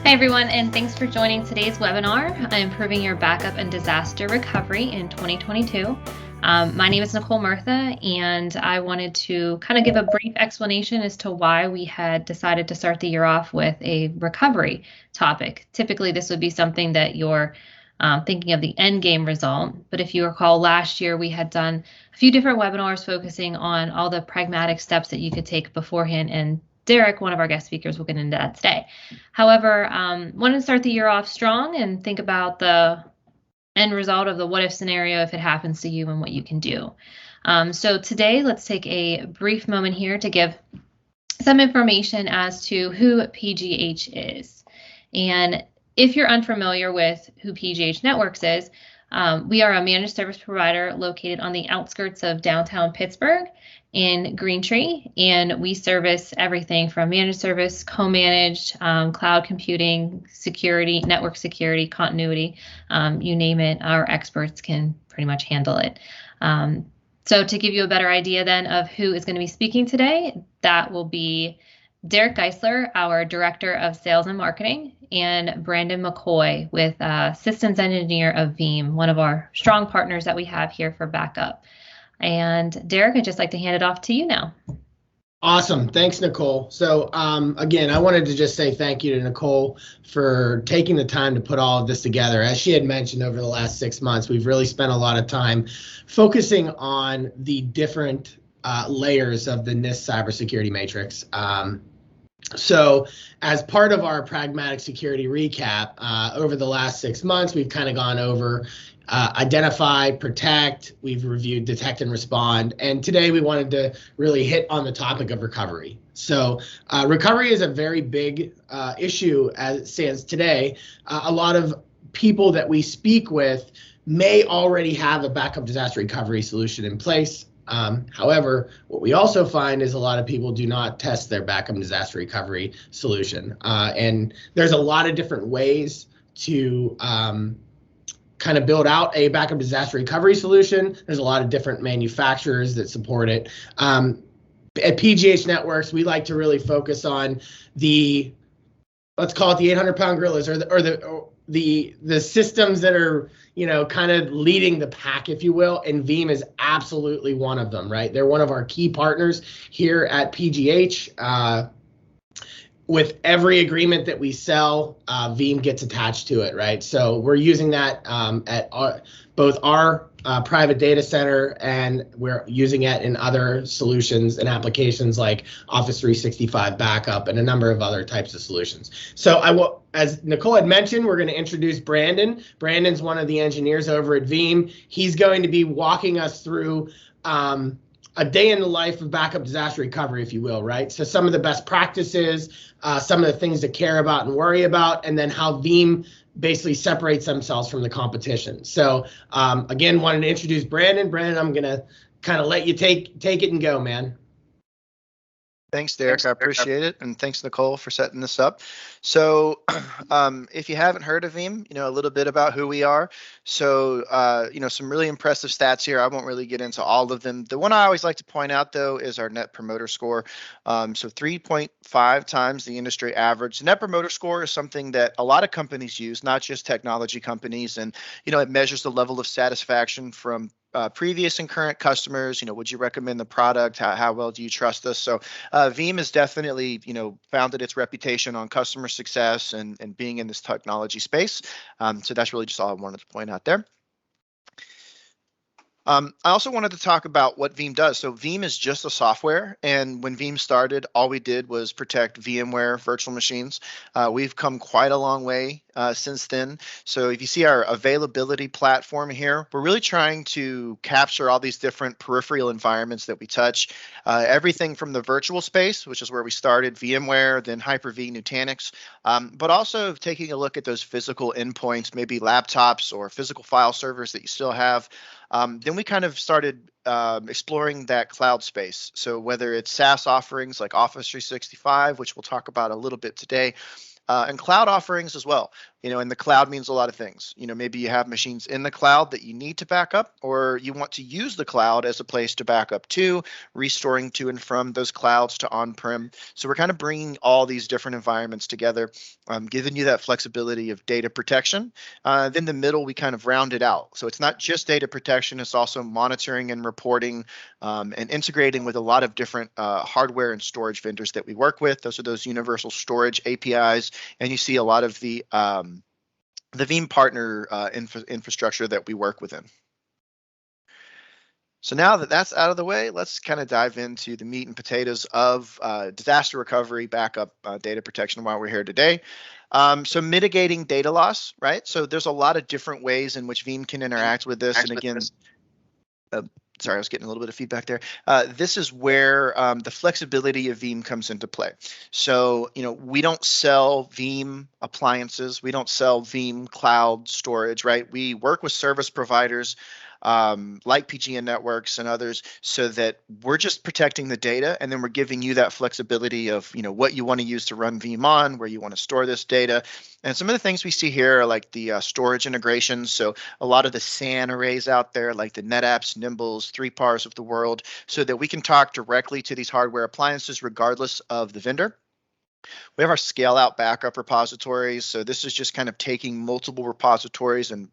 Hi, everyone, and thanks for joining today's webinar on improving your backup and disaster recovery in 2022. My name is Nicole Murtha, and I wanted to kind of give a brief explanation as to why we had decided to start the year off with a recovery topic. Typically, this would be something that you're thinking of the end game result. But if you recall, last year we had done a few different webinars focusing on all the pragmatic steps that you could take beforehand, and Derek, one of our guest speakers, will get into that today. However, wanted to start the year off strong and think about the end result of the what if scenario if it happens to you and what you can do. So today, let's take a brief moment here to give some information as to who PGH is. And if you're unfamiliar with who PGH Networks is, we are a managed service provider located on the outskirts of downtown Pittsburgh in Greentree, and we service everything from managed service, co-managed, cloud computing, security, network security, continuity, you name it, our experts can pretty much handle it. So to give you a better idea then of who is going to be speaking today, that will be Derek Geisler, our Director of Sales and Marketing, and Brandon McCoy with Systems Engineer of Veeam, one of our strong partners that we have here for backup. And Derek, I'd just like to hand it off to you now. Awesome. Thanks, Nicole. So again, I wanted to just say thank you to Nicole for taking the time to put all of this together. As she had mentioned, over the last 6 months, we've really spent a lot of time focusing on the different layers of the NIST cybersecurity matrix. So as part of our pragmatic security recap, over the last 6 months, we've kind of gone over identify, protect, we've reviewed detect and respond, and today we wanted to really hit on the topic of recovery. So recovery is a very big issue as it stands today. A lot of people that we speak with may already have a backup disaster recovery solution in place. However, what we also find is a lot of people do not test their backup disaster recovery solution. And there's a lot of different ways to kind of build out a backup disaster recovery solution. There's a lot of different manufacturers that support it. At PGH Networks, we like to really focus on the, let's call it the 800-pound gorillas, or the systems that are, you know, kind of leading the pack, if you will, and Veeam is absolutely one of them, right? They're one of our key partners here at PGH. With every agreement that we sell, Veeam gets attached to it, right? So we're using that at both our private data center, and we're using it in other solutions and applications like Office 365 backup and a number of other types of solutions. So I will, as Nicole had mentioned, we're going to introduce Brandon. Brandon's one of the engineers over at Veeam. He's going to be walking us through a day in the life of backup disaster recovery, if you will, right? So some of the best practices, some of the things to care about and worry about, and then how Veeam basically separates themselves from the competition. So again, wanted to introduce Brandon. Brandon, I'm gonna kind of let you take it and go, man. Thanks, Derek. I appreciate it. And thanks, Nicole, for setting this up. So if you haven't heard of Veeam, you know, a little bit about who we are. So, you know, some really impressive stats here. I won't really get into all of them. The one I always like to point out, though, is our Net Promoter Score. So 3.5 times the industry average. Net Promoter Score is something that a lot of companies use, not just technology companies. And, you know, it measures the level of satisfaction from previous and current customers. You know, would you recommend the product? How well do you trust us? So Veeam has definitely, you know, founded its reputation on customer success and being in this technology space. So that's really just all I wanted to point out there. I also wanted to talk about what Veeam does. So Veeam is just a software, and when Veeam started, all we did was protect VMware virtual machines. We've come quite a long way since then. So if you see our availability platform here, we're really trying to capture all these different peripheral environments that we touch. Everything from the virtual space, which is where we started, VMware, then Hyper-V, Nutanix, but also taking a look at those physical endpoints, maybe laptops or physical file servers that you still have. Then we kind of started exploring that cloud space. So whether it's SaaS offerings like Office 365, which we'll talk about a little bit today, and cloud offerings as well. And the cloud means a lot of things. Maybe you have machines in the cloud that you need to back up, or you want to use the cloud as a place to back up to, restoring to and from those clouds to on-prem. So we're kind of bringing all these different environments together, giving you that flexibility of data protection. Then the middle, we kind of round it out. So it's not just data protection, it's also monitoring and reporting, and integrating with a lot of different hardware and storage vendors that we work with. Those are those universal storage APIs, and you see a lot of the Veeam partner infrastructure that we work within. So now that that's out of the way, let's kind of dive into the meat and potatoes of disaster recovery, backup, data protection while we're here today. So mitigating data loss, right? So there's a lot of different ways in which Veeam can interact with this. And again, sorry, I was getting a little bit of feedback there. This is where the flexibility of Veeam comes into play. So, we don't sell Veeam appliances. We don't sell Veeam cloud storage, right? We work with service providers like PGN Networks and others, so that we're just protecting the data, and then we're giving you that flexibility of what you want to use to run Veeam on, where you want to store this data. And some of the things we see here are like the storage integrations. So a lot of the SAN arrays out there, like the NetApps, Nimbles, 3PARs of the world, so that we can talk directly to these hardware appliances regardless of the vendor. We have our scale out backup repositories. So this is just kind of taking multiple repositories and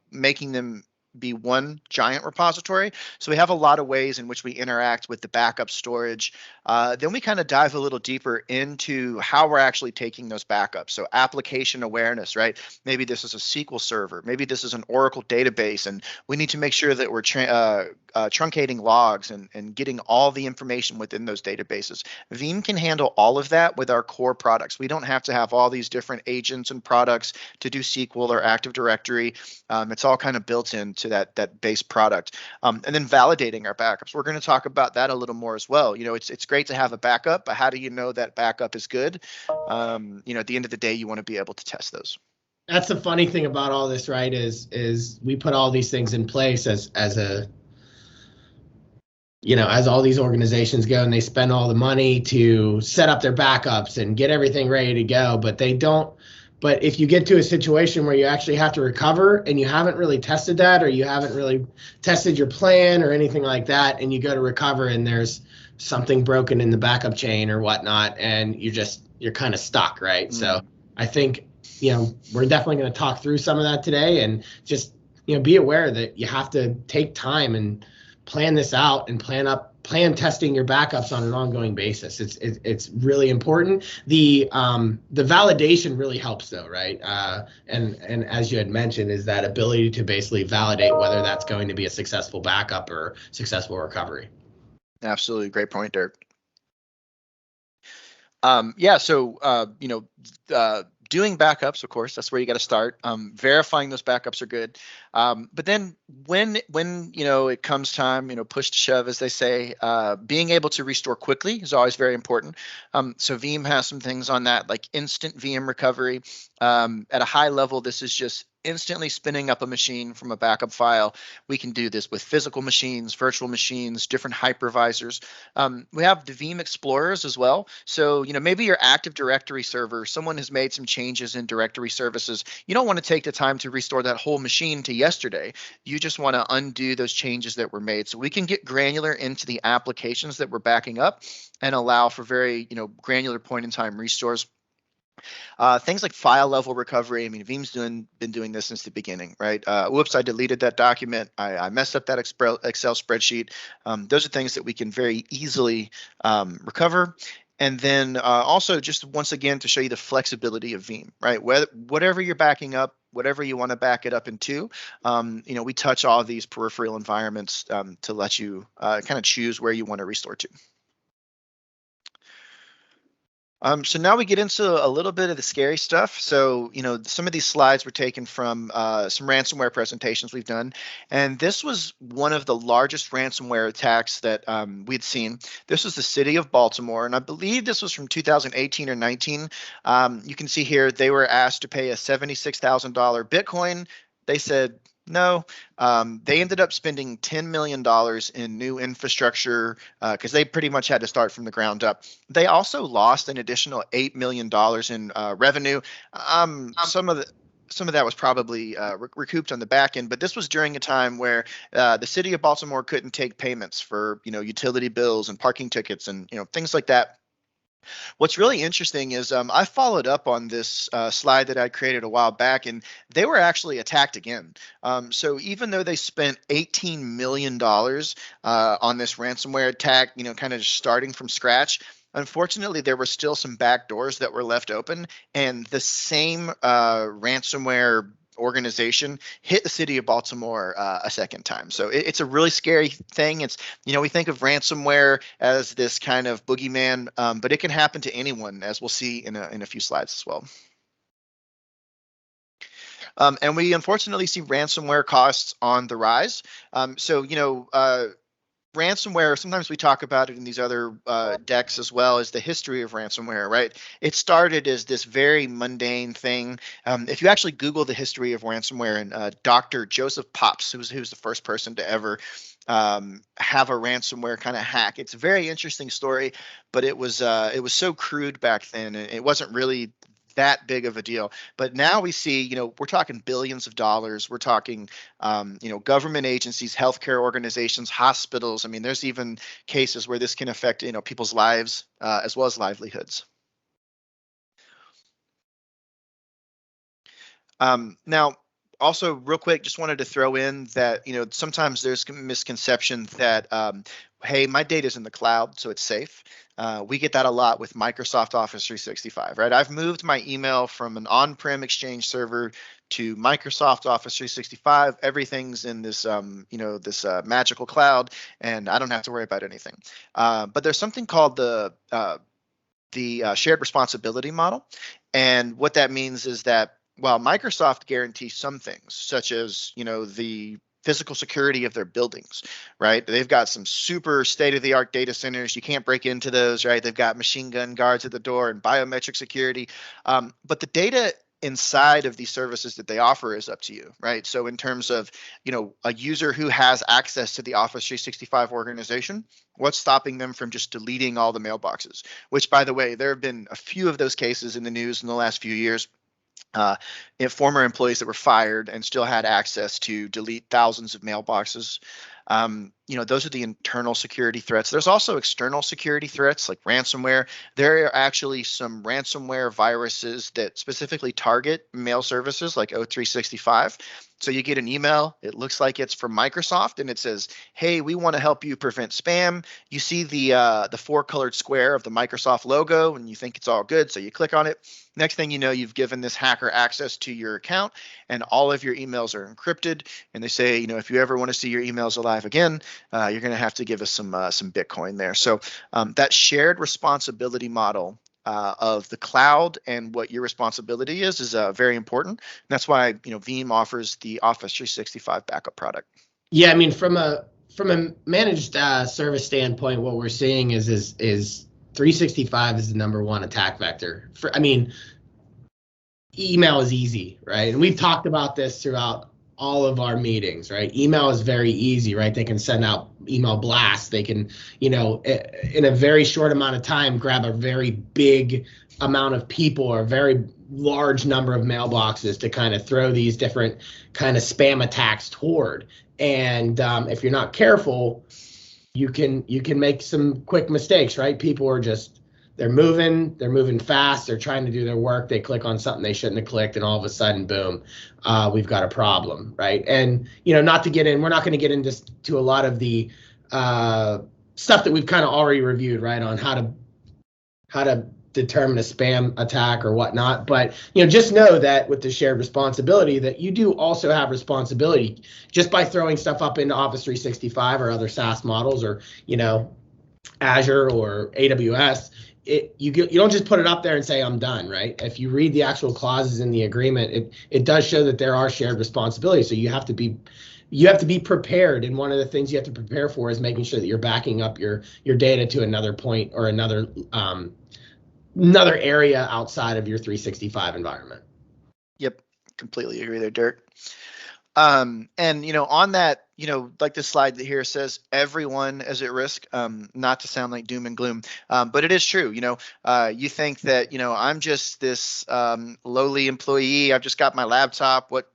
making them be one giant repository. So we have a lot of ways in which we interact with the backup storage. Then we kind of dive a little deeper into how we're actually taking those backups. So application awareness, right? Maybe this is a SQL server. Maybe this is an Oracle database, and we need to make sure that we're truncating logs and getting all the information within those databases. Veeam can handle all of that with our core products. We don't have to have all these different agents and products to do SQL or Active Directory. It's all kind of built into that base product. And then validating our backups. We're going to talk about that a little more as well. It's great to have a backup, but how do you know that backup is good? At the end of the day, you want to be able to test those. That's the funny thing about all this, right? Is we put all these things in place as all these organizations go and they spend all the money to set up their backups and get everything ready to go, but they don't. But if you get to a situation where you actually have to recover and you haven't really tested that, or you haven't really tested your plan or anything like that, and you go to recover and there's something broken in the backup chain or whatnot, and you're kind of stuck, right? Mm. So I think, we're definitely going to talk through some of that today, and just, be aware that you have to take time and plan this out and plan testing your backups on an ongoing basis. It's really important. The validation really helps though, right? And as you had mentioned, is that ability to basically validate whether that's going to be a successful backup or successful recovery. Absolutely, great point, Dirk. Doing backups, of course, that's where you got to start. Verifying those backups are good. But then when it comes time, push to shove, as they say, being able to restore quickly is always very important. So Veeam has some things on that, like instant VM recovery. At a high level, this is just instantly spinning up a machine from a backup file. We can do this with physical machines, virtual machines, different hypervisors. We have the Veeam Explorers as well. So, maybe your Active Directory server, someone has made some changes in directory services. You don't want to take the time to restore that whole machine to yesterday. You just want to undo those changes that were made. So we can get granular into the applications that we're backing up and allow for very, granular point in time restores. Things like file level recovery. I mean, Veeam's been doing this since the beginning, right? Whoops, I deleted that document. I messed up that Excel spreadsheet. Those are things that we can very easily recover. And then also, just once again, to show you the flexibility of Veeam, right? Whatever you're backing up, whatever you want to back it up into, we touch all of these peripheral environments to let you kind of choose where you want to restore to. So now we get into a little bit of the scary stuff. So, some of these slides were taken from some ransomware presentations we've done. And this was one of the largest ransomware attacks that we'd seen. This was the city of Baltimore. And I believe this was from 2018 or 19. You can see here, they were asked to pay a $76,000 Bitcoin. They said no. They ended up spending $10 million in new infrastructure because they pretty much had to start from the ground up. They also lost an additional $8 million in revenue. Some of the some of that was probably recouped on the back end, but this was during a time where the city of Baltimore couldn't take payments for, utility bills and parking tickets and, things like that. What's really interesting is I followed up on this slide that I created a while back, and they were actually attacked again. So even though they spent $18 million on this ransomware attack, kind of just starting from scratch, unfortunately, there were still some back doors that were left open, and the same ransomware organization hit the city of Baltimore a second time. So it's a really scary thing. It's, we think of ransomware as this kind of boogeyman, but it can happen to anyone, as we'll see in a few slides as well. And we unfortunately see ransomware costs on the rise. Ransomware, sometimes we talk about it in these other decks as well, as the history of ransomware, right? It started as this very mundane thing. If you actually Google the history of ransomware, and Dr. Joseph Pops, who's the first person to ever have a ransomware kind of hack. It's a very interesting story, but it was so crude back then, and it wasn't really that big of a deal. But now we see, we're talking billions of dollars. We're talking, government agencies, healthcare organizations, hospitals. I mean, there's even cases where this can affect, people's lives as well as livelihoods. Now, also real quick, just wanted to throw in that, sometimes there's misconception that, hey, my data's in the cloud, so it's safe. We get that a lot with Microsoft Office 365, right? I've moved my email from an on-prem Exchange server to Microsoft Office 365. Everything's in this, this magical cloud, and I don't have to worry about anything. But there's something called the shared responsibility model, and what that means is that while Microsoft guarantees some things, such as the physical security of their buildings, right? They've got some super state-of-the-art data centers. You can't break into those, right? They've got machine gun guards at the door and biometric security. But the data inside of these services that they offer is up to you, right? So in terms of, a user who has access to the Office 365 organization, what's stopping them from just deleting all the mailboxes? Which, by the way, there have been a few of those cases in the news in the last few years. Former employees that were fired and still had access to delete thousands of mailboxes. Those are the internal security threats. There's also external security threats like ransomware. There are actually some ransomware viruses that specifically target mail services like O365. So you get an email, it looks like it's from Microsoft, and it says, hey, we want to help you prevent spam. You see the four-colored square of the Microsoft logo, and you think it's all good, so you click on it. Next thing you know, you've given this hacker access to your account, and all of your emails are encrypted. And they say, if you ever want to see your emails alive again, you're going to have to give us some Bitcoin there. So that shared responsibility model of the cloud and what your responsibility is very important. And that's why Veeam offers the Office 365 backup product. Yeah, I mean, from a managed service standpoint, what we're seeing is 365 is the #1 attack vector. Email is easy, right? And we've talked about this throughout all of our meetings, right? Email is very easy, right? They can send out email blasts. They can, in a very short amount of time, grab a very big amount of people or a very large number of mailboxes to kind of throw these different kind of spam attacks toward. And if you're not careful, you can make some quick mistakes, right? People are just, they're moving fast, they're trying to do their work, they click on something they shouldn't have clicked, and all of a sudden, boom, we've got a problem, right? And, we're not going to get into a lot of the stuff that we've kind of already reviewed, right, on how to determine a spam attack or whatnot. But, just know that with the shared responsibility that you do also have responsibility just by throwing stuff up into Office 365 or other SaaS models or, Azure or AWS. You don't just put it up there and say I'm done, right? If you read the actual clauses in the agreement, it does show that there are shared responsibilities. So you have to be prepared, and one of the things you have to prepare for is making sure that you're backing up your data to another point or another area outside of your 365 environment. Yep, completely agree there, Dirk. And on that like this slide that here says everyone is at risk, not to sound like doom and gloom, but it is true. You think that, I'm just this lowly employee. I've just got my laptop, but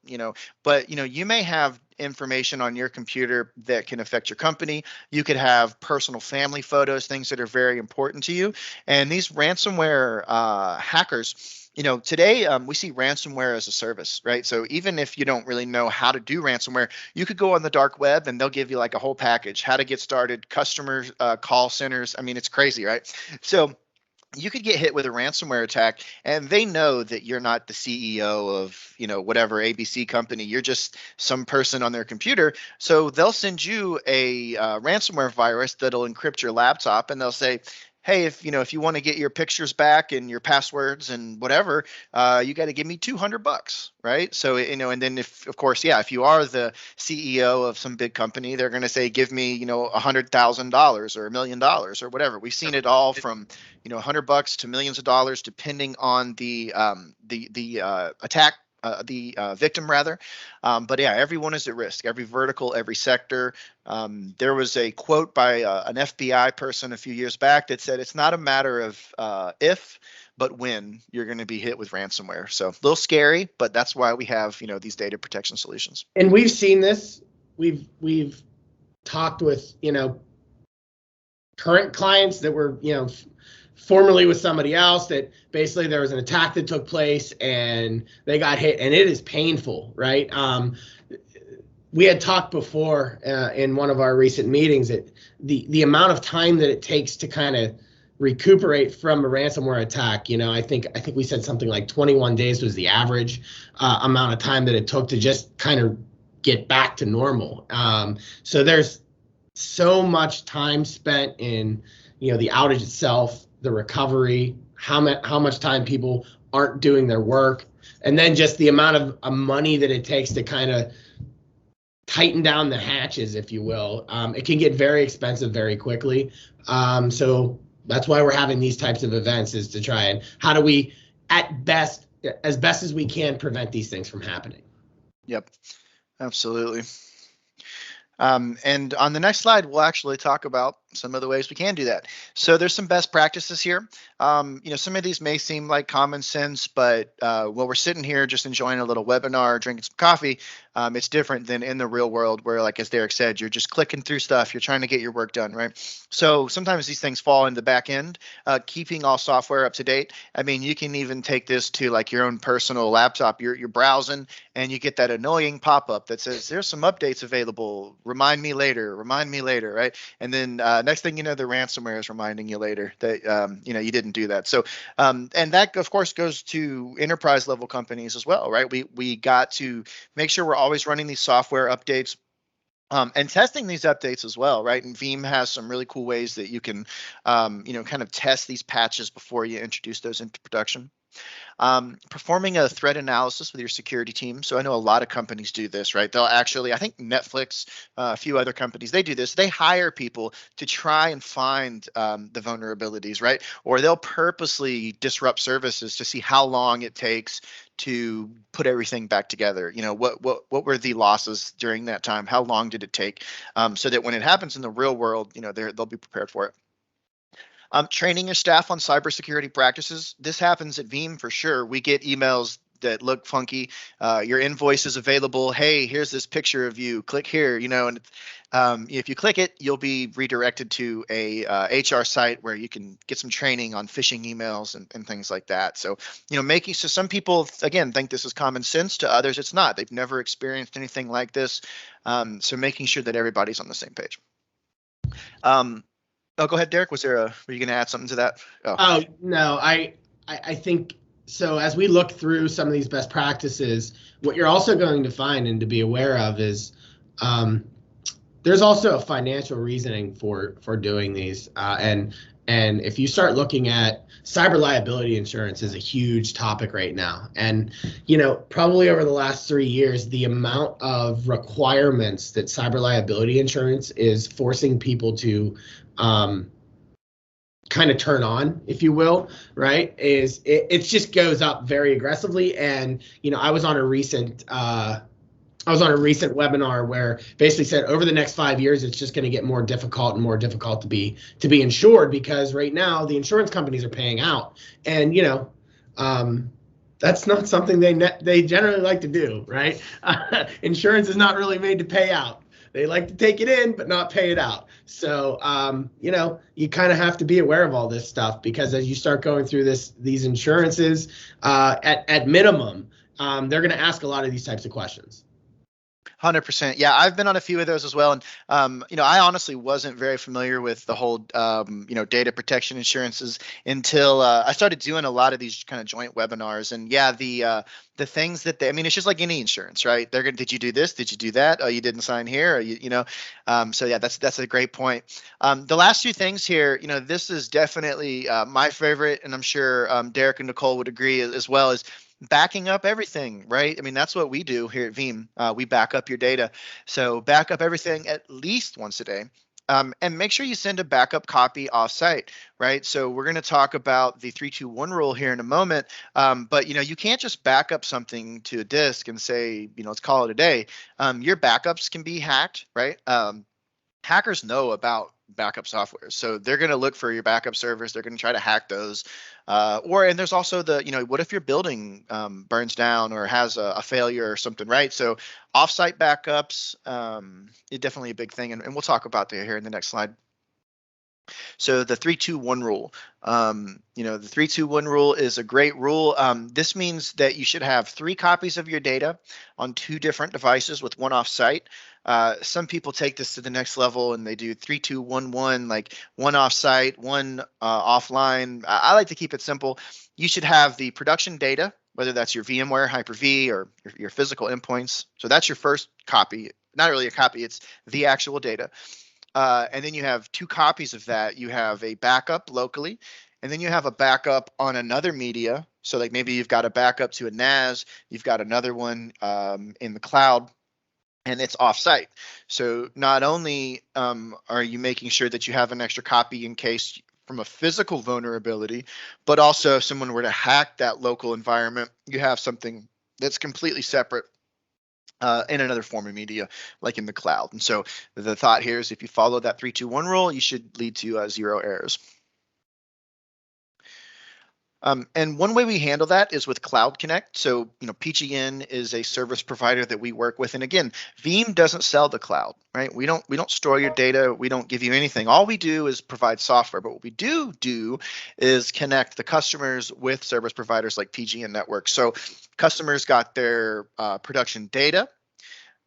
you may have information on your computer that can affect your company. You could have personal family photos, things that are very important to you. And these ransomware hackers, today we see ransomware as a service, right? So even if you don't really know how to do ransomware, you could go on the dark web and they'll give you like a whole package, how to get started, customer call centers. I mean, it's crazy, right? So you could get hit with a ransomware attack and they know that you're not the CEO of, whatever ABC company. You're just some person on their computer. So they'll send you a ransomware virus that'll encrypt your laptop, and they'll say, hey, if you want to get your pictures back and your passwords and whatever, you got to give me $200, right? So, and then if you are the CEO of some big company, they're going to say, give me, $100,000 or $1 million or whatever. We've seen it all from, $100 to millions of dollars, depending on the attack. The victim rather. But yeah, everyone is at risk, every vertical, every sector. There was a quote by an FBI person a few years back that said, it's not a matter of if, but when you're going to be hit with ransomware. So a little scary, but that's why we have, these data protection solutions. And we've seen this. We've talked with, current clients that were, formerly with somebody else, that basically there was an attack that took place and they got hit, and it is painful, right? We had talked before in one of our recent meetings that the amount of time that it takes to kind of recuperate from a ransomware attack, I think we said something like 21 days was the average amount of time that it took to just kind of get back to normal. So there's so much time spent in, the outage itself, the recovery, how much time people aren't doing their work, and then just the amount of money that it takes to kind of tighten down the hatches, if you will. It can get very expensive very quickly. So that's why we're having these types of events, is to try and how do we, as best as we can, prevent these things from happening. Yep, absolutely. And on the next slide, we'll actually talk about some of the ways we can do that. So there's some best practices here. Some of these may seem like common sense, but while we're sitting here just enjoying a little webinar, drinking some coffee, it's different than in the real world where, like as Derek said, you're just clicking through stuff, you're trying to get your work done, right? So sometimes these things fall in the back end, keeping all software up to date. I mean, you can even take this to like your own personal laptop. You're browsing and you get that annoying pop-up that says, there's some updates available, remind me later, right? And then next thing you know, the ransomware is reminding you later that you didn't do that. So and that of course goes to enterprise level companies as well, right? We got to make sure we're always running these software updates and testing these updates as well, right? And Veeam has some really cool ways that you can kind of test these patches before you introduce those into production. Performing a threat analysis with your security team. So I know a lot of companies do this, right? They'll actually, I think Netflix, a few other companies, they do this. They hire people to try and find the vulnerabilities, right? Or they'll purposely disrupt services to see how long it takes to put everything back together. What were the losses during that time? How long did it take? So that when it happens in the real world, they'll be prepared for it. Training your staff on cybersecurity practices. This happens at Veeam for sure. We get emails that look funky. Your invoice is available. Hey, here's this picture of you. Click here. And if you click it, you'll be redirected to a HR site where you can get some training on phishing emails and things like that. So, so some people again think this is common sense. To others, it's not. They've never experienced anything like this. So making sure that everybody's on the same page. Oh, go ahead, Derek. Were you going to add something to that? Oh no, I think so. As we look through some of these best practices, what you're also going to find and to be aware of is there's also a financial reasoning for doing these. And if you start looking at cyber liability insurance is a huge topic right now. And, probably over the last 3 years, the amount of requirements that cyber liability insurance is forcing people to kind of turn on, if you will, right, it just goes up very aggressively. And, I was on a recent I was on a recent webinar where basically said over the next 5 years, it's just going to get more difficult and more difficult to be insured, because right now the insurance companies are paying out, and that's not something they generally like to do, right? Insurance is not really made to pay out. They like to take it in, but not pay it out. So, you kind of have to be aware of all this stuff, because as you start going through these insurances, at minimum, they're going to ask a lot of these types of questions. 100%. Yeah, I've been on a few of those as well. And, I honestly wasn't very familiar with the whole, data protection insurances until I started doing a lot of these kind of joint webinars. And yeah, the things that it's just like any insurance, right? They're going to, did you do this? Did you do that? Oh, you didn't sign here? Or so yeah, that's a great point. The last two things here, this is definitely my favorite, and I'm sure Derek and Nicole would agree as well, is backing up everything, right? That's what we do here at Veeam. We back up your data. So back up everything at least once a day. And make sure you send a backup copy offsite, right? So we're going to talk about the 3-2-1 rule here in a moment. But you can't just back up something to a disk and say, let's call it a day. Your backups can be hacked, right? Hackers know about backup software, so they're going to look for your backup servers. They're going to try to hack those. And there's also what if your building burns down or has a failure or something, right? So offsite backups is definitely a big thing, and we'll talk about that here in the next slide. So the 3-2-1 rule, the 3-2-1 rule is a great rule. This means that you should have 3 copies of your data on 2 different devices with 1 offsite. Some people take this to the next level and they do 3-2-1-1, like 1 offsite, 1 offline. I like to keep it simple. You should have the production data, whether that's your VMware, Hyper-V, or your physical endpoints. So that's your first copy. Not really a copy, it's the actual data. And then you have 2 copies of that. You have a backup locally, and then you have a backup on another media. So like maybe you've got a backup to a NAS, you've got another one in the cloud, and it's offsite. So not only are you making sure that you have an extra copy in case from a physical vulnerability, but also if someone were to hack that local environment, you have something that's completely separate in another form of media, like in the cloud. And so the thought here is if you follow that 3-2-1 rule, you should lead to 0 errors. And one way we handle that is with Cloud Connect. So, PGN is a service provider that we work with. And again, Veeam doesn't sell the cloud, right? We don't store your data. We don't give you anything. All we do is provide software. But what we do is connect the customers with service providers like PGN Network. So customers got their production data.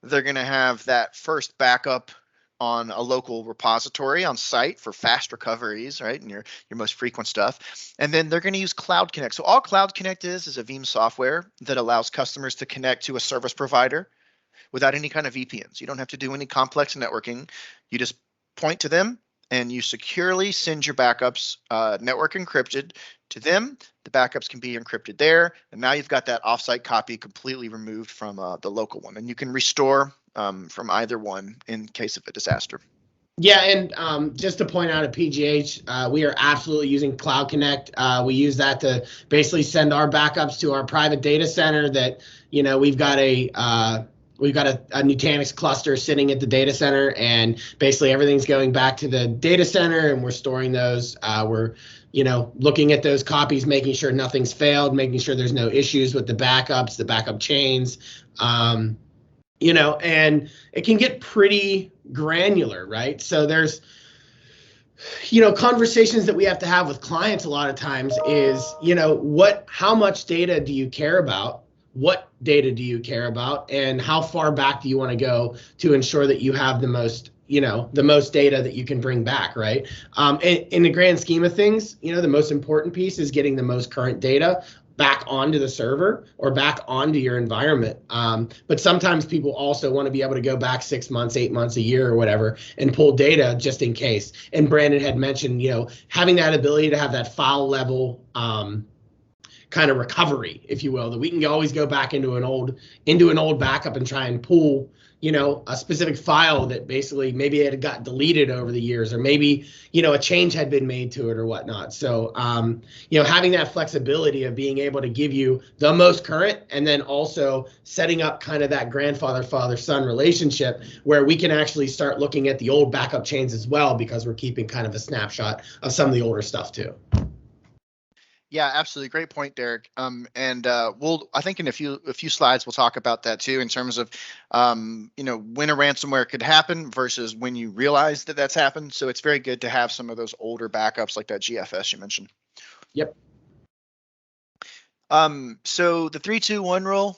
They're going to have that first backup on a local repository on site for fast recoveries, right? And your most frequent stuff. And then they're going to use Cloud Connect. So all Cloud Connect is a Veeam software that allows customers to connect to a service provider without any kind of VPNs. You don't have to do any complex networking. You just point to them and you securely send your backups network encrypted to them. The backups can be encrypted there. And now you've got that offsite copy completely removed from the local one. And you can restore from either one in case of a disaster. Yeah, and just to point out at PGH, we are absolutely using Cloud Connect. We use that to basically send our backups to our private data center that, we've got a Nutanix cluster sitting at the data center, and basically everything's going back to the data center and we're storing those. We're looking at those copies, making sure nothing's failed, making sure there's no issues with the backups, the backup chains. And it can get pretty granular, right? So there's, conversations that we have to have with clients a lot of times is, how much data do you care about? What data do you care about? And how far back do you want to go to ensure that you have the most data that you can bring back, right? In the grand scheme of things, the most important piece is getting the most current data back onto the server or back onto your environment. But sometimes people also want to be able to go back 6 months, 8 months, a year or whatever and pull data just in case. And Brandon had mentioned, having that ability to have that file level kind of recovery, if you will, that we can always go back into an old backup and try and pull a specific file that basically maybe it had got deleted over the years, or maybe, a change had been made to it or whatnot. So, having that flexibility of being able to give you the most current, and then also setting up kind of that grandfather, father, son relationship where we can actually start looking at the old backup chains as well, because we're keeping kind of a snapshot of some of the older stuff too. Yeah, absolutely. Great point, Derek. I think in a few slides, we'll talk about that too, in terms of, when a ransomware could happen versus when you realize that that's happened. So it's very good to have some of those older backups like that GFS you mentioned. Yep. So the 3-2-1 rule,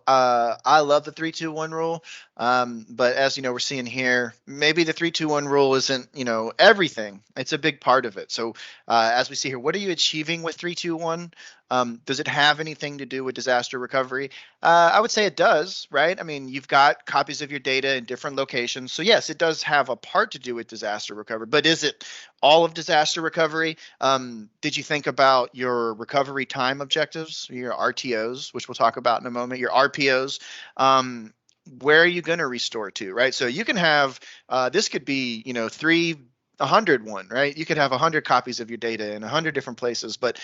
I love the 3-2-1 rule. But as we're seeing here, maybe the 3-2-1 rule isn't, everything. It's a big part of it. So as we see here, what are you achieving with 3-2-1? Does it have anything to do with disaster recovery? I would say it does, right? I mean, you've got copies of your data in different locations. So yes, it does have a part to do with disaster recovery, but is it all of disaster recovery? Did you think about your recovery time objectives, your RTOs, which we'll talk about in a moment, your RPOs? Where are you going to restore to, right? So you can have, this could be, 101, right? You could have 100 copies of your data in 100 different places, but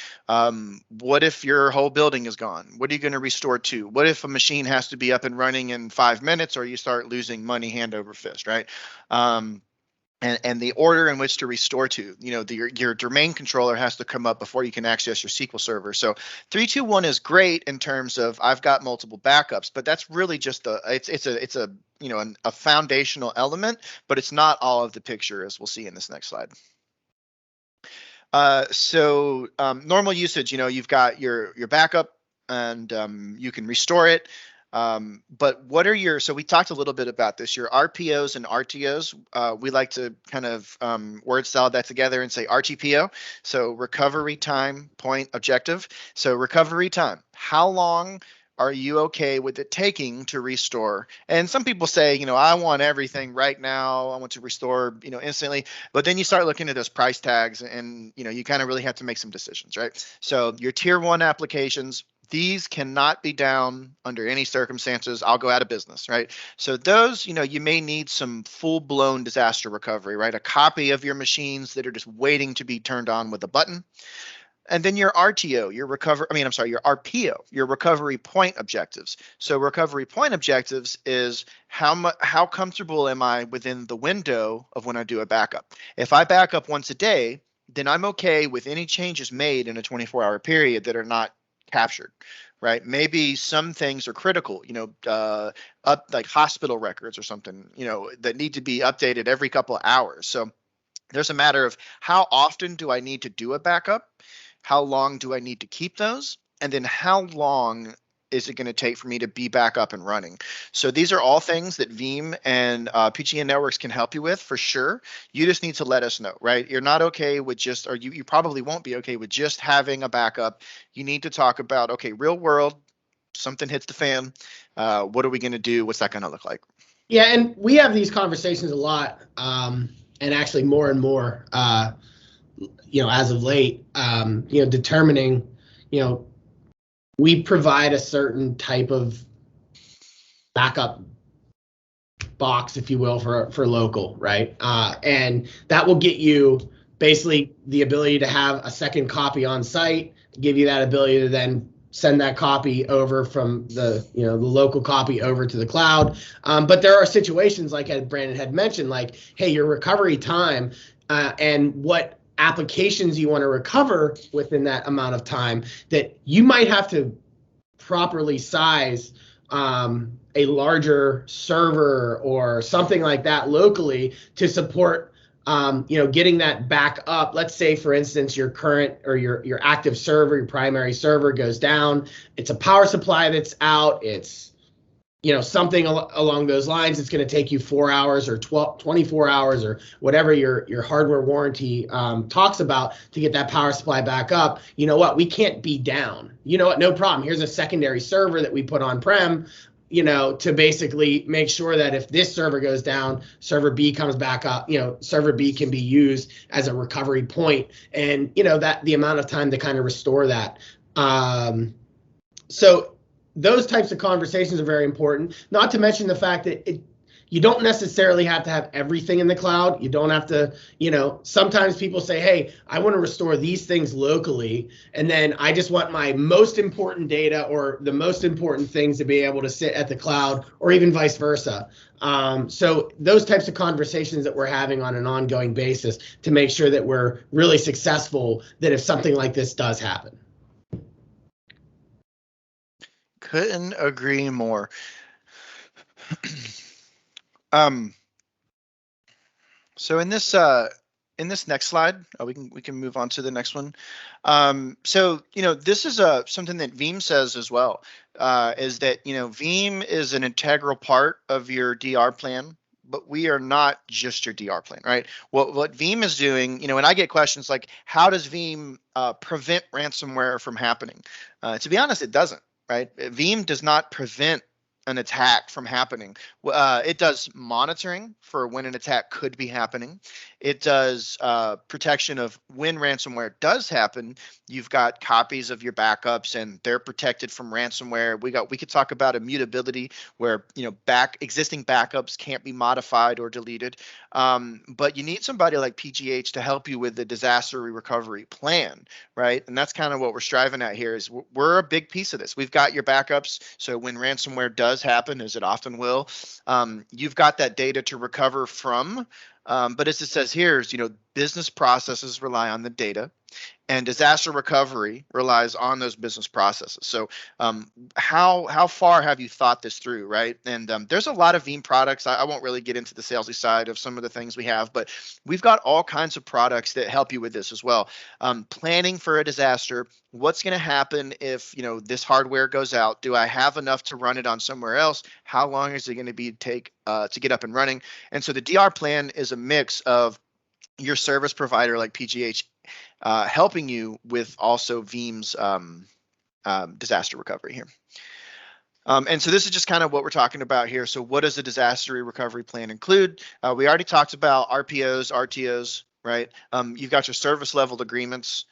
what if your whole building is gone? What are you going to restore to? What if a machine has to be up and running in 5 minutes, or you start losing money hand over fist, right? And the order in which to restore to, your domain controller has to come up before you can access your SQL server. So 3-2-1 is great in terms of I've got multiple backups, but that's really just it's a foundational element, but it's not all of the picture, as we'll see in this next slide. So normal usage, you've got your backup, and you can restore it. But what are so we talked a little bit about this, your RPOs and RTOs. We like to kind of word salad that together and say RTPO. So recovery time point objective. So recovery time, how long are you okay with it taking to restore? And some people say, I want everything right now. I want to restore, instantly. But then you start looking at those price tags, and, you kind of really have to make some decisions, right? So your tier 1 applications, these cannot be down under any circumstances. I'll go out of business, right? So those, you may need some full-blown disaster recovery, right? A copy of your machines that are just waiting to be turned on with a button. And then your RTO, your RPO, your recovery point objectives. So recovery point objectives is how comfortable am I within the window of when I do a backup? If I back up once a day, then I'm okay with any changes made in a 24-hour period that are not captured, right? Maybe some things are critical, up like hospital records or something, that need to be updated every couple of hours. So there's a matter of how often do I need to do a backup? How long do I need to keep those? And then how long is it going to take for me to be back up and running? So these are all things that Veeam and PGN Networks can help you with, for sure. You just need to let us know, right? You're not okay with just, or you probably won't be okay with just having a backup. You need to talk about, okay, real world, something hits the fan. What are we going to do? What's that going to look like? Yeah, and we have these conversations a lot, and actually more and more, as of late, determining, we provide a certain type of backup box, if you will, for local, right? And that will get you basically the ability to have a second copy on site, give you that ability to then send that copy over from the local copy over to the cloud. But there are situations, like as Brandon had mentioned, like, hey, your recovery time and what applications you want to recover within that amount of time, that you might have to properly size a larger server or something like that locally to support getting that back up. Let's say, for instance, your current or your active server, your primary server goes down. It's a power supply that's out. It's something along those lines. It's going to take you 4 hours or 24 hours or whatever your hardware warranty talks about to get that power supply back up. You know what? We can't be down. You know what? No problem. Here's a secondary server that we put on-prem, to basically make sure that if this server goes down, server B comes back up, server B can be used as a recovery point, and, that the amount of time to kind of restore that. So those types of conversations are very important, not to mention the fact that you don't necessarily have to have everything in the cloud. You don't have to, sometimes people say, hey, I want to restore these things locally, and then I just want my most important data or the most important things to be able to sit at the cloud, or even vice versa. So those types of conversations that we're having on an ongoing basis to make sure that we're really successful, that if something like this does happen. Couldn't agree more. So in this next slide, we can move on to the next one. So this is something that Veeam says as well, is that Veeam is an integral part of your DR plan, but we are not just your DR plan, right? What Veeam is doing, when I get questions like, how does Veeam prevent ransomware from happening? To be honest, it doesn't, right? Veeam does not prevent an attack from happening. It does monitoring for when an attack could be happening. It does protection of when ransomware does happen. You've got copies of your backups and they're protected from ransomware. We could talk about immutability, where existing backups can't be modified or deleted. But you need somebody like PGH to help you with the disaster recovery plan, right? And that's kind of what we're striving at here. Is we're a big piece of this. We've got your backups, so when ransomware does happen, as it often will, you've got that data to recover from. But as it says here, is business processes rely on the data, and disaster recovery relies on those business processes. So how far have you thought this through, right? And there's a lot of Veeam products. I won't really get into the salesy side of some of the things we have, but we've got all kinds of products that help you with this as well. Planning for a disaster. What's going to happen if this hardware goes out? Do I have enough to run it on somewhere else? How long is it going to take to get up and running? And so the DR plan is a mix of your service provider like PGH helping you with also Veeam's disaster recovery here. And so this is just kind of what we're talking about here. So what does the disaster recovery plan include? We already talked about RPOs, RTOs, right? You've got your service level agreements.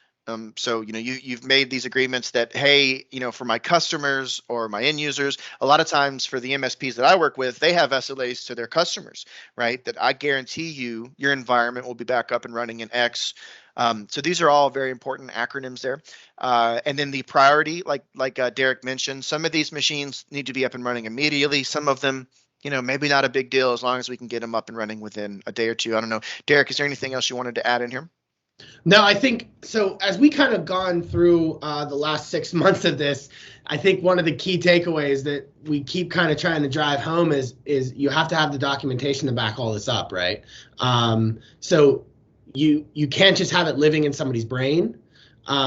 So you've made these agreements that, hey, for my customers or my end users, a lot of times for the MSPs that I work with, they have SLAs to their customers, right? That I guarantee your environment will be back up and running in X. So these are all very important acronyms there. And then the priority, like Derek mentioned, some of these machines need to be up and running immediately. Some of them, maybe not a big deal as long as we can get them up and running within a day or two. I don't know. Derek, is there anything else you wanted to add in here? No, I think so. As we kind of gone through the last 6 months of this, I think one of the key takeaways that we keep kind of trying to drive home is you have to have the documentation to back all this up, right? So you can't just have it living in somebody's brain,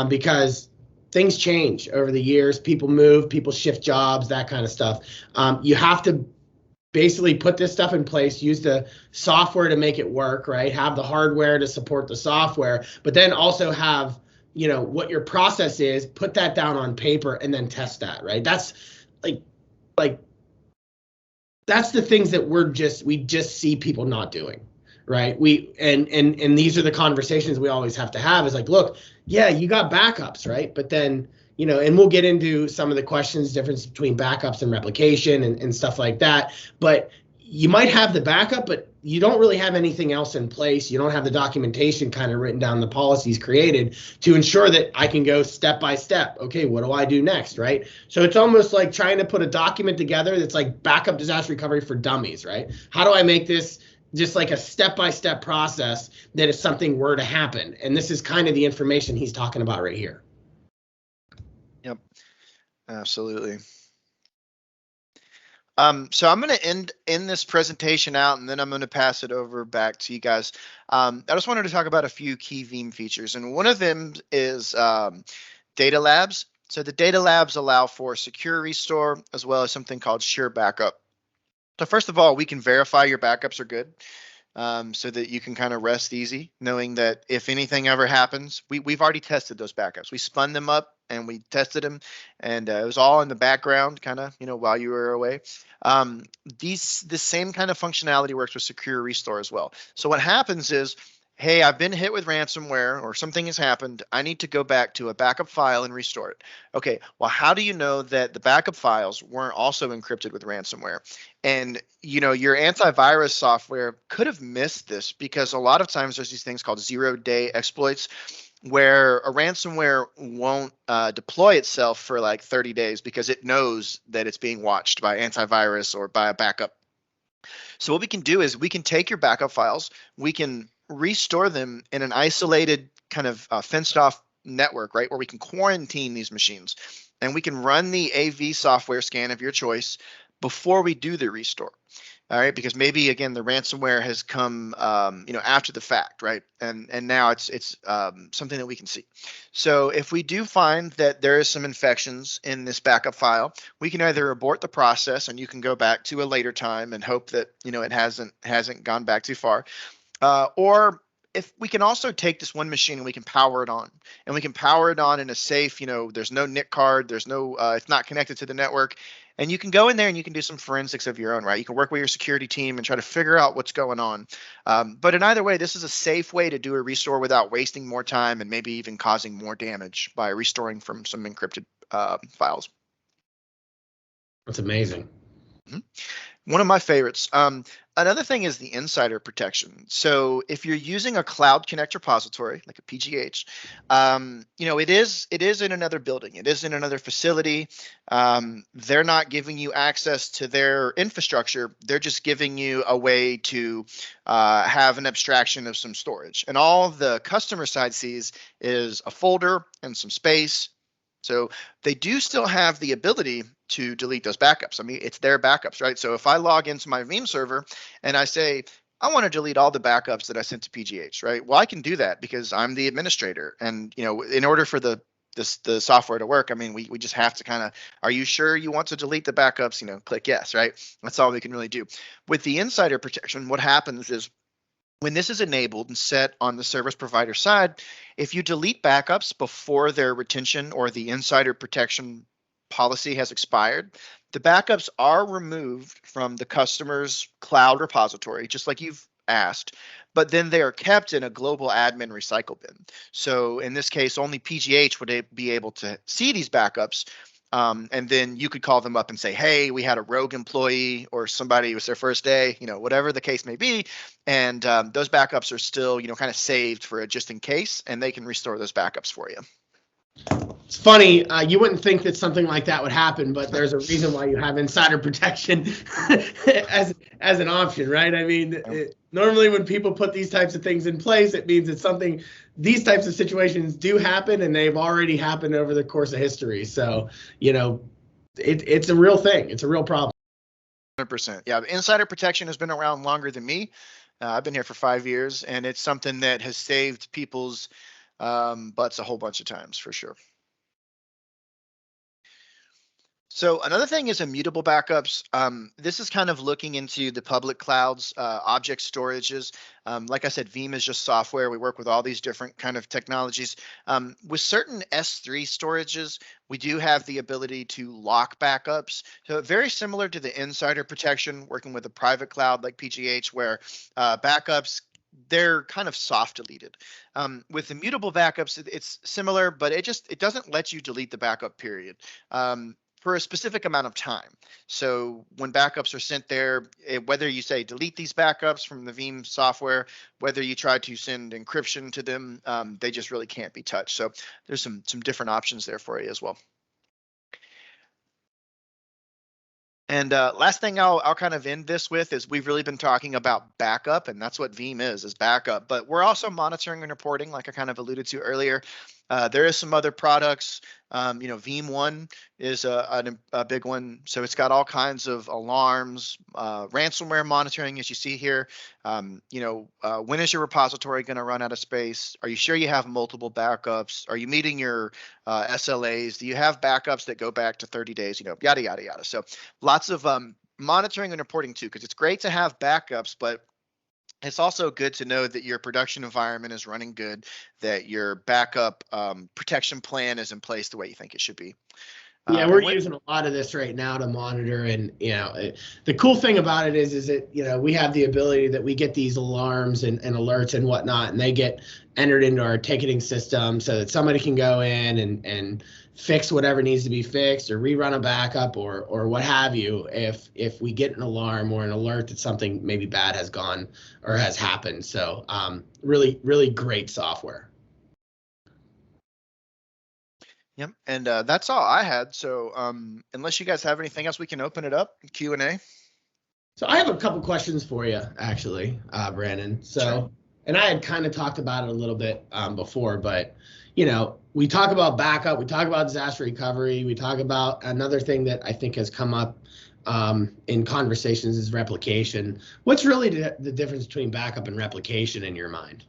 because things change over the years. People move, people shift jobs, that kind of stuff. You have to basically put this stuff in place, use the software to make it work, right? Have the hardware to support the software, but then also have, what your process is, put that down on paper and then test that, right? That's like that's the things that we just see people not doing, right? And these are the conversations we always have to have, is like, look, yeah, you got backups, right? But then, and we'll get into some of the questions, difference between backups and replication and stuff like that. But you might have the backup, but you don't really have anything else in place. You don't have the documentation kind of written down, the policies created to ensure that I can go step by step. Okay, what do I do next, right? So it's almost like trying to put a document together that's like backup disaster recovery for dummies, right? How do I make this just like a step-by-step process that if something were to happen? And this is kind of the information he's talking about right here. Yep, absolutely. So I'm going to end this presentation out, and then I'm going to pass it over back to you guys. I just wanted to talk about a few key Veeam features, and one of them is data labs. So the data labs allow for secure restore as well as something called sure backup. So first of all, we can verify your backups are good, so that you can kind of rest easy, knowing that if anything ever happens, we've already tested those backups. We spun them up and we tested them, and it was all in the background, kind of, while you were away. The same kind of functionality works with secure restore as well. So what happens is, hey, I've been hit with ransomware or something has happened. I need to go back to a backup file and restore it. Okay, well, how do you know that the backup files weren't also encrypted with ransomware? And your antivirus software could have missed this because a lot of times there's these things called zero-day exploits where a ransomware won't deploy itself for like 30 days because it knows that it's being watched by antivirus or by a backup. So what we can do is we can take your backup files, we can restore them in an isolated kind of fenced off network, right, where we can quarantine these machines, and we can run the AV software scan of your choice before we do the restore. All right, because maybe again the ransomware has come, after the fact, right, and now it's something that we can see. So if we do find that there is some infections in this backup file, we can either abort the process and you can go back to a later time and hope that it hasn't gone back too far, or if we can also take this one machine and we can power it on, and we can power it on in a safe, there's no NIC card, there's no, it's not connected to the network, and you can go in there and you can do some forensics of your own, right? You can work with your security team and try to figure out what's going on. But in either way, this is a safe way to do a restore without wasting more time and maybe even causing more damage by restoring from some encrypted files. That's amazing. Mm-hmm. One of my favorites. Another thing is the insider protection. So if you're using a cloud connect repository like a PGH, it is in another building. It is in another facility. They're not giving you access to their infrastructure. They're just giving you a way to have an abstraction of some storage. And all the customer side sees is a folder and some space. So they do still have the ability to delete those backups. I mean, it's their backups, right? So if I log into my Veeam server and I say, I want to delete all the backups that I sent to PGH, right? Well, I can do that because I'm the administrator. And, in order for the software to work, I mean, we just have to kind of, are you sure you want to delete the backups? Click yes, right? That's all we can really do. With the insider protection, what happens is when this is enabled and set on the service provider side, if you delete backups before their retention or the insider protection policy has expired, the backups are removed from the customer's cloud repository, just like you've asked, but then they are kept in a global admin recycle bin. So in this case, only PGH would be able to see these backups. And then you could call them up and say, hey, we had a rogue employee or somebody, it was their first day, whatever the case may be. And those backups are still, kind of saved for a just in case, and they can restore those backups for you. It's funny, you wouldn't think that something like that would happen, but there's a reason why you have insider protection as an option, right? I mean, normally when people put these types of things in place, it means it's these types of situations do happen, and they've already happened over the course of history. So, it's a real thing. It's a real problem. 100%. Yeah, insider protection has been around longer than me. I've been here for 5 years, and it's something that has saved people's butts a whole bunch of times for sure. So another thing is immutable backups. This is kind of looking into the public clouds, object storages. Like I said, Veeam is just software. We work with all these different kind of technologies. With certain S3 storages, we do have the ability to lock backups. So very similar to the insider protection, working with a private cloud like PGH, where backups, they're kind of soft deleted. With immutable backups, it's similar, but it doesn't let you delete the backup period. For a specific amount of time. So when backups are sent there, whether you say delete these backups from the Veeam software, whether you try to send encryption to them, they just really can't be touched. So there's some different options there for you as well. And last thing I'll kind of end this with is we've really been talking about backup, and that's what Veeam is backup. But we're also monitoring and reporting, like I kind of alluded to earlier. There is some other products. Veeam One is a big one. So it's got all kinds of alarms, ransomware monitoring, as you see here. When is your repository going to run out of space? Are you sure you have multiple backups? Are you meeting your SLAs? Do you have backups that go back to 30 days? Yada, yada, yada. So lots of monitoring and reporting too, because it's great to have backups, but it's also good to know that your production environment is running good, that your backup protection plan is in place the way you think it should be. Yeah, we're using a lot of this right now to monitor, and the cool thing about it is that we have the ability that we get these alarms and alerts and whatnot, and they get entered into our ticketing system so that somebody can go in and fix whatever needs to be fixed, or rerun a backup, or what have you, if we get an alarm or an alert that something maybe bad has gone or has happened. So really, really great software. Yep, and that's all I had. So unless you guys have anything else, we can open it up, Q&A. So I have a couple questions for you, actually, Brandon. So, Sure. And I had kind of talked about it a little bit before, but we talk about backup, we talk about disaster recovery, we talk about another thing that I think has come up in conversations is replication. What's really the difference between backup and replication in your mind?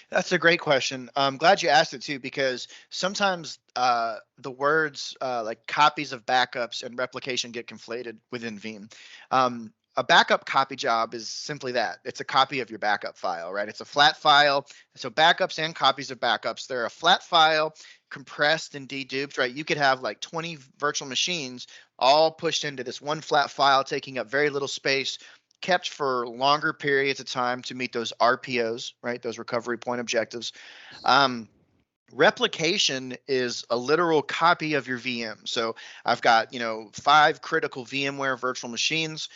That's a great question. I'm glad you asked it too, because sometimes the words like copies of backups and replication get conflated within Veeam. A backup copy job is simply that. It's a copy of your backup file, right? It's a flat file. So backups and copies of backups, they're a flat file, compressed and deduped, right? You could have like 20 virtual machines all pushed into this one flat file, taking up very little space, kept for longer periods of time to meet those RPOs, right? Those recovery point objectives. Replication is a literal copy of your VM. So I've got, 5 critical VMware virtual machines.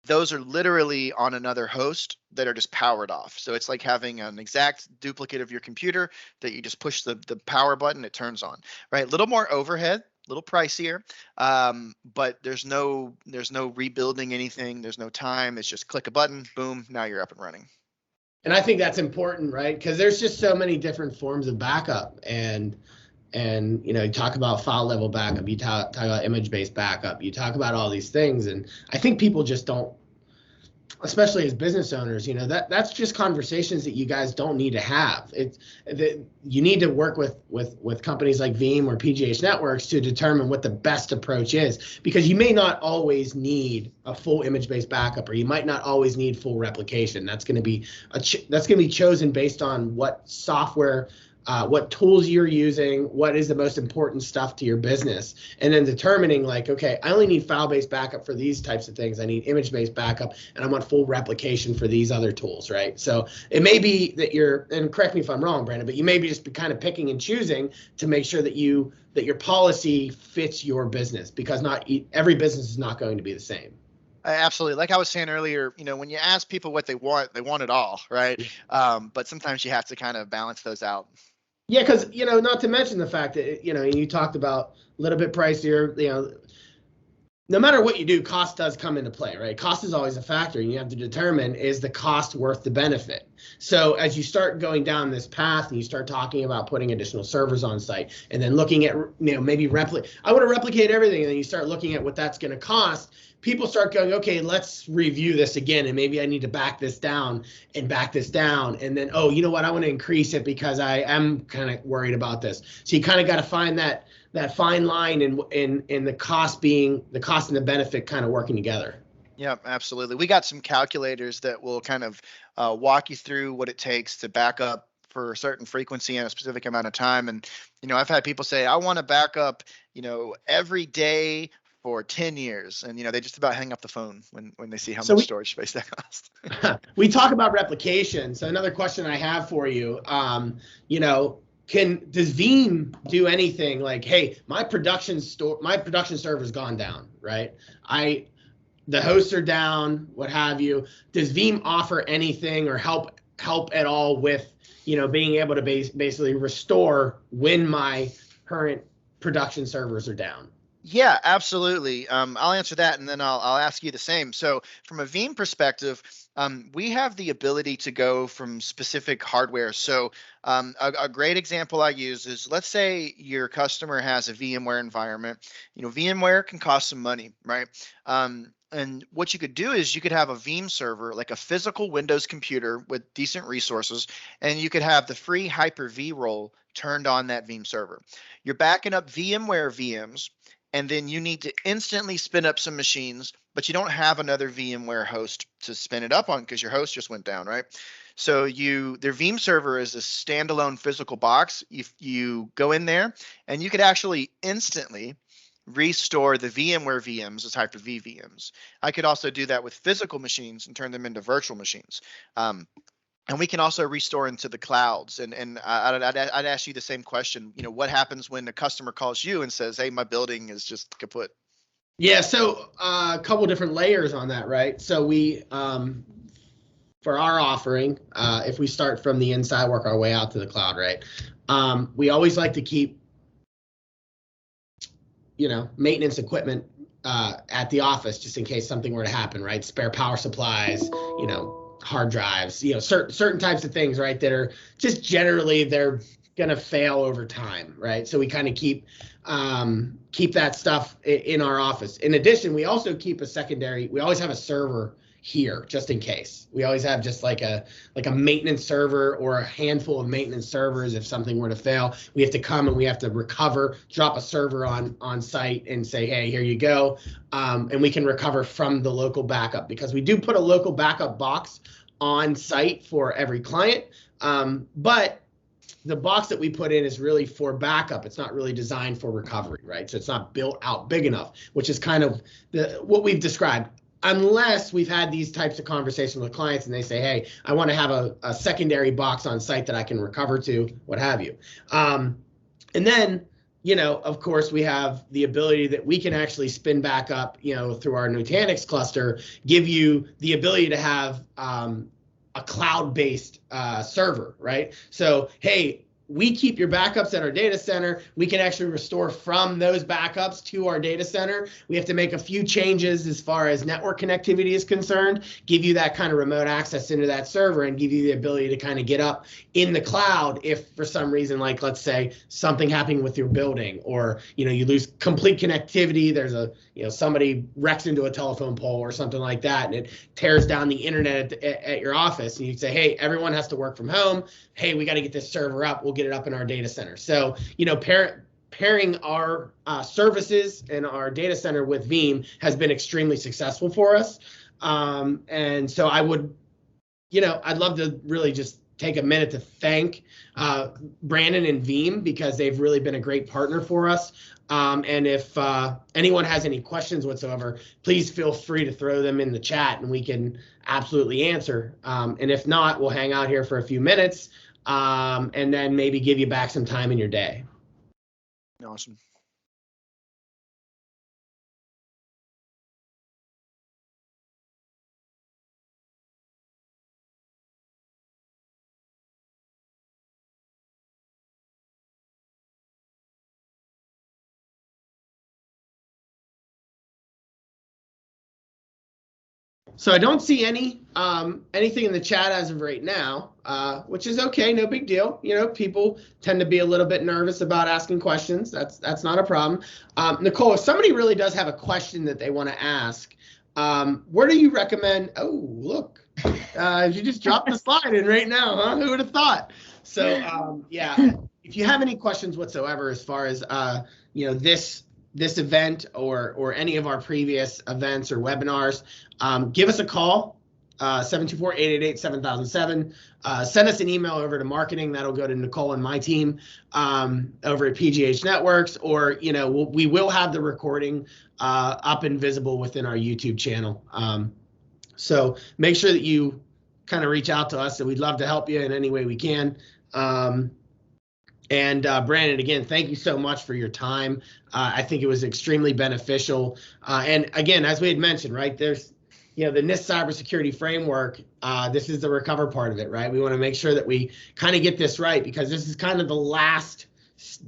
Those are literally on another host that are just powered off. So it's like having an exact duplicate of your computer that you just push the power button, it turns on, right? A little more overhead, a little pricier, but there's no rebuilding anything. There's no time. It's just click a button, boom, now you're up and running. And I think that's important, right? Because there's just so many different forms of backup, and you talk about file level backup, you talk about image-based backup, you talk about all these things, and I think people just don't, especially as business owners, that's just conversations that you guys don't need to have. You need to work with companies like Veeam or PGH Networks to determine what the best approach is, because you may not always need a full image-based backup, or you might not always need full replication. That's going to be chosen based on what software, what tools you're using, what is the most important stuff to your business, and then determining like, okay, I only need file-based backup for these types of things. I need image-based backup, and I want full replication for these other tools, right? So it may be that and correct me if I'm wrong, Brandon, but you may be just kind of picking and choosing to make sure that your policy fits your business, because not every business is not going to be the same. Absolutely. Like I was saying earlier, when you ask people what they want it all, right? But sometimes you have to kind of balance those out. Yeah, because not to mention the fact that you talked about a little bit pricier. No matter what you do, cost does come into play, right? Cost is always a factor, and you have to determine, is the cost worth the benefit? So as you start going down this path and you start talking about putting additional servers on site, and then looking at maybe I want to replicate everything, and then you start looking at what that's going to cost. People start going, okay, let's review this again, and maybe I need to back this down, and then, oh, you know what, I want to increase it because I am kind of worried about this. So you kind of got to find that fine line in the cost and the benefit kind of working together. Yeah, absolutely. We got some calculators that will kind of walk you through what it takes to back up for a certain frequency and a specific amount of time. And, I've had people say, I want to back up, every day for 10 years. And, they just about hang up the phone when they see how much storage space that costs. We talk about replication. So another question I have for you, does Veeam do anything like, hey, my production server's gone down, right? The hosts are down, what have you. Does Veeam offer anything or help at all with, being able to basically restore when my current production servers are down? Yeah, absolutely. I'll answer that, and then I'll ask you the same. So from a Veeam perspective, we have the ability to go from specific hardware. So a great example I use is, let's say your customer has a VMware environment. VMware can cost some money, right? And what you could do is you could have a Veeam server, like a physical Windows computer with decent resources, and you could have the free Hyper-V role turned on that Veeam server. You're backing up VMware VMs, and then you need to instantly spin up some machines, but you don't have another VMware host to spin it up on because your host just went down, right? So their Veeam server is a standalone physical box. You go in there and you could actually instantly restore the VMware VMs as Hyper-V VMs. I could also do that with physical machines and turn them into virtual machines. And we can also restore into the clouds. And I'd ask you the same question. What happens when a customer calls you and says, "Hey, my building is just kaput"? Yeah, so a couple different layers on that, right? So we, for our offering, if we start from the inside, work our way out to the cloud, right? We always like to keep, maintenance equipment at the office just in case something were to happen, right? Spare power supplies, hard drives, certain types of things, right? That are just generally they're gonna fail over time, right? So we kind of keep that stuff in our office. In addition, we also keep we always have a server here just in case. We always have just like a maintenance server or a handful of maintenance servers. If something were to fail, we have to come and we have to recover, drop a server on site and say, hey, here you go. And we can recover from the local backup, because we do put a local backup box on site for every client. But the box that we put in is really for backup. It's not really designed for recovery, right? So it's not built out big enough, which is kind of what we've described. Unless we've had these types of conversations with clients and they say, hey, I want to have a secondary box on site that I can recover to, what have you. And then, of course, we have the ability that we can actually spin back up, through our Nutanix cluster, give you the ability to have a cloud-based server, right? So, hey, we keep your backups at our data center. We can actually restore from those backups to our data center. We have to make a few changes as far as network connectivity is concerned, give you that kind of remote access into that server and give you the ability to kind of get up in the cloud if for some reason, like let's say something happening with your building, or, you lose complete connectivity. There's somebody wrecks into a telephone pole or something like that, and it tears down the internet at your office. And you say, hey, everyone has to work from home. Hey, we got to get this server up. We'll get it up in our data center. So, pairing our services and our data center with Veeam has been extremely successful for us. And so I would, I'd love to really just take a minute to thank Brandon and Veeam, because they've really been a great partner for us. And if anyone has any questions whatsoever, please feel free to throw them in the chat and we can absolutely answer. And if not, we'll hang out here for a few minutes and then maybe give you back some time in your day. Awesome. So I don't see anything in the chat as of right now, which is okay, no big deal. People tend to be a little bit nervous about asking questions. That's not a problem. Nicole, if somebody really does have a question that they want to ask, where do you recommend? Oh, look, you just dropped the slide in right now, huh? Who would have thought? So yeah, if you have any questions whatsoever as far as this event or any of our previous events or webinars, give us a call, 724-888-7007. Send us an email over to marketing. That'll go to Nicole and my team over at PGH Networks, or, we will have the recording up and visible within our YouTube channel. So make sure that you kind of reach out to us, and we'd love to help you in any way we can. And Brandon, again, thank you so much for your time. I think it was extremely beneficial. And again, as we had mentioned, right, there's, the NIST cybersecurity framework. This is the recover part of it, right? We want to make sure that we kind of get this right, because this is kind of the last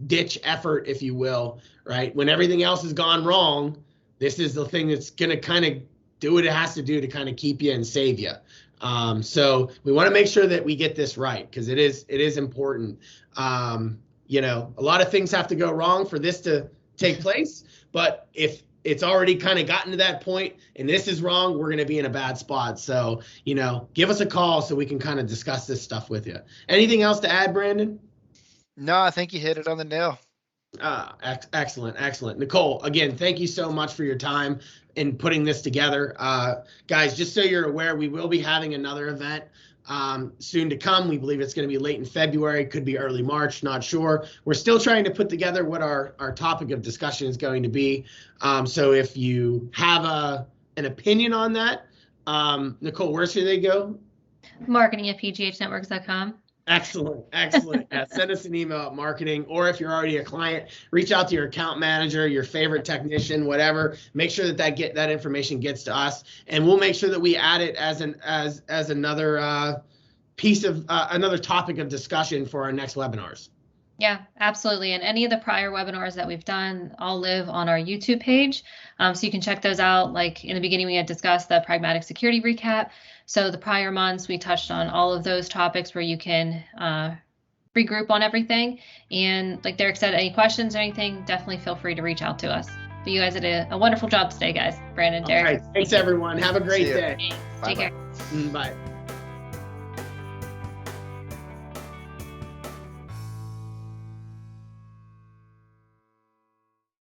ditch effort, if you will, right? When everything else has gone wrong, this is the thing that's going to kind of do what it has to do to kind of keep you and save you. So we want to make sure that we get this right, because it is important. A lot of things have to go wrong for this to take place, but if it's already kind of gotten to that point and this is wrong, we're going to be in a bad spot. So, give us a call so we can kind of discuss this stuff with you. Anything else to add, Brandon? No, I think you hit it on the nail. Excellent. Nicole, again, thank you so much for your time in putting this together. Guys, just so you're aware, we will be having another event soon to come. We believe it's going to be late in February, could be early March, not sure. We're still trying to put together what our topic of discussion is going to be. So if you have an opinion on that, Nicole, where should they go? marketing@pghnetworks.com. Excellent. Yeah, send us an email at marketing, or if you're already a client, reach out to your account manager, your favorite technician, whatever. Make sure that information gets to us, and we'll make sure that we add it as another piece of another topic of discussion for our next webinars. Yeah, absolutely. And any of the prior webinars that we've done all live on our YouTube page. So you can check those out. Like in the beginning, we had discussed the pragmatic security recap. So the prior months, we touched on all of those topics where you can regroup on everything. And like Derek said, any questions or anything, definitely feel free to reach out to us. But you guys did a wonderful job today, guys. Brandon, Derek. All right. Thanks, everyone. Have a great day. Take care. Bye.